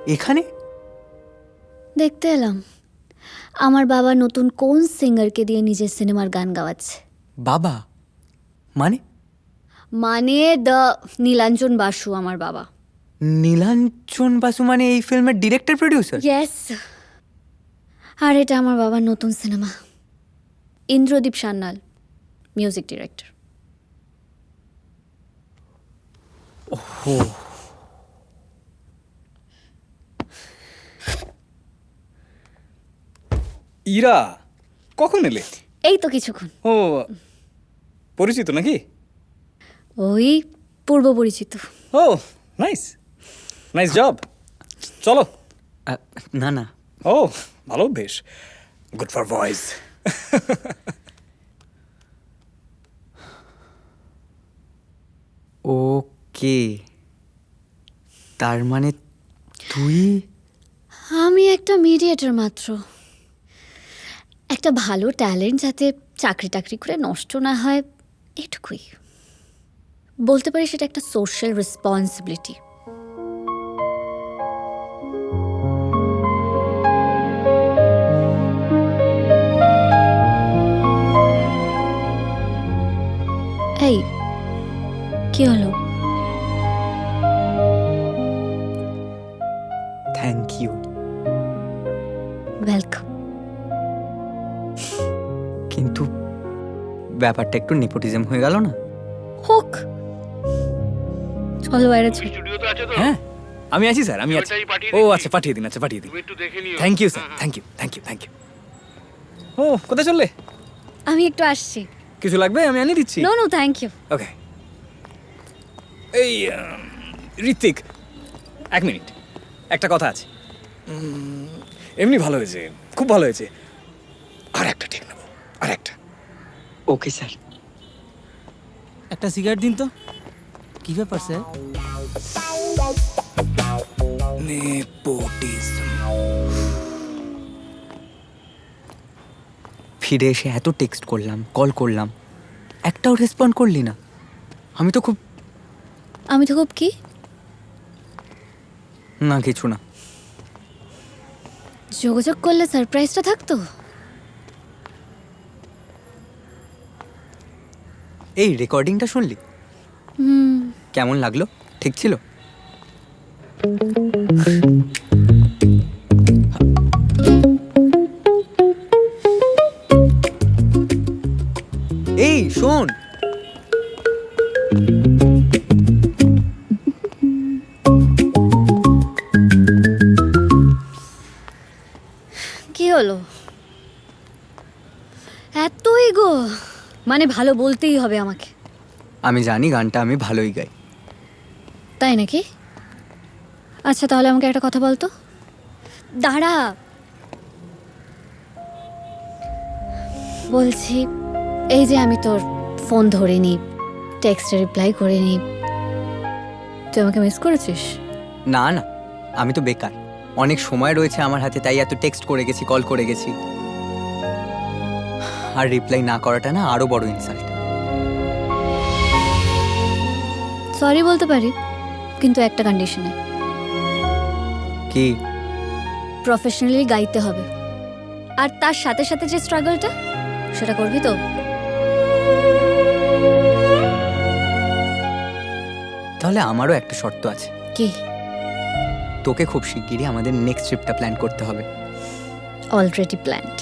এখানে? দেখতে এলাম আমার বাবা নতুন কোন সিঙ্গারকে দিয়ে নিজের সিনেমার গান গাওয়াচ্ছে। বাবা মানে? মানে দ্য নীলাঞ্জন বাসু আমার বাবা। নীলাঞ্জন বাসু মানে এই ফিল্মের ডিরেক্টর প্রডিউসার? ইয়েস। আর এটা আমার বাবার নতুন cinema. Indradeep Sanyal music director. ওহো, ইরা কখন এলে? এই তো কিছুক্ষণ। ও পরিচিত নাকি? ওই পূর্ব পরিচিত। ও নাইস নাইস জব। চলো। না না, ও ভালো অভ্যেস, গুড ফর বয়েজ। ওকে, তার মানে তুই? আমি একটা মিডিয়েটর মাত্র। একটা ভালো ট্যালেন্ট যাতে চাকরি টাকরি করে নষ্ট না হয়, এটুকুই। বলতে পারি সেটা একটা সোশ্যাল রেসপন্সিবিলিটি। এই কি হলো? Thank you. ওয়েলকাম। কিন্তু ব্যাপারটা একটু নেপোটিজম হয়ে গেল না? হোক, চলো বাইরে চল। স্টুডিওতে আছে তো? হ্যাঁ আমি আছি স্যার, আমি আছি। ওটাই পাঠিয়ে ও দিচ্ছি। আচ্ছা পাঠিয়ে দিন, আচ্ছা পাঠিয়ে দিন। তুমি একটু দেখে নিও। থ্যাংক ইউ স্যার, হ্যাঁ, thank you thank you thank you. ও কোথায় চললে? আমি একটু আসছি। কিছু লাগবে আমি আনিয়ে দিচ্ছি। No no thank you. Okay. এই ঋত্বিক, এক মিনিট, একটা কথা আছে। এমনি ভালো হয়েছে, খুব ভালো হয়েছে। আর একটা ঠিক নেবো, আর একটা। Okay sir. একটা সিগারেট দিন তো। কি ব্যাপার স্যার? নেপোটিজম। ফিরে এসে এত টেক্সট করলাম, কল করলাম, একটাও রেসপন্ড করলি না। আমি তো খুব কি? না কিছু না। যোগাযোগ করলে সারপ্রাইজটা থাকতো। এই রেকর্ডিংটা শুনলি? কেমন লাগলো? ঠিক ছিল? এই শোন, কি হলো? এত ইগো? মানে ভালো বলতেই হবে আমাকে, আমি জানি গানটা আমি ভালোই গাই। তাই নাকি? আচ্ছা তাহলে আমাকে একটা কথা বলতো। দাঁড়া বলছি, এই যে আমি তোর ফোন ধরিনি, টেক্সটে রিপ্লাই করিনি, তুই আমাকে মিস করেছিস? না না, আমি তো বেকার, অনেক সময় রয়েছে আমার হাতে, তাই এত টেক্সট করে গেছি, কল করে গেছি। আর রিপ্লাই না করাটা না আরো বড় ইনসাল্ট। সরি বলতে পারি, কিন্তু একটা কন্ডিশনে। কি? প্রফেশনালি গাইতে হবে, আর তার সাথে সাথে যে স্ট্রাগলটা সেটা করবি তো? তাহলে আমারও একটা শর্ত আছে। কি? তোকে খুব শিগগিরই আমাদের নেক্সট ট্রিপটা প্ল্যান করতে হবে। Already planned.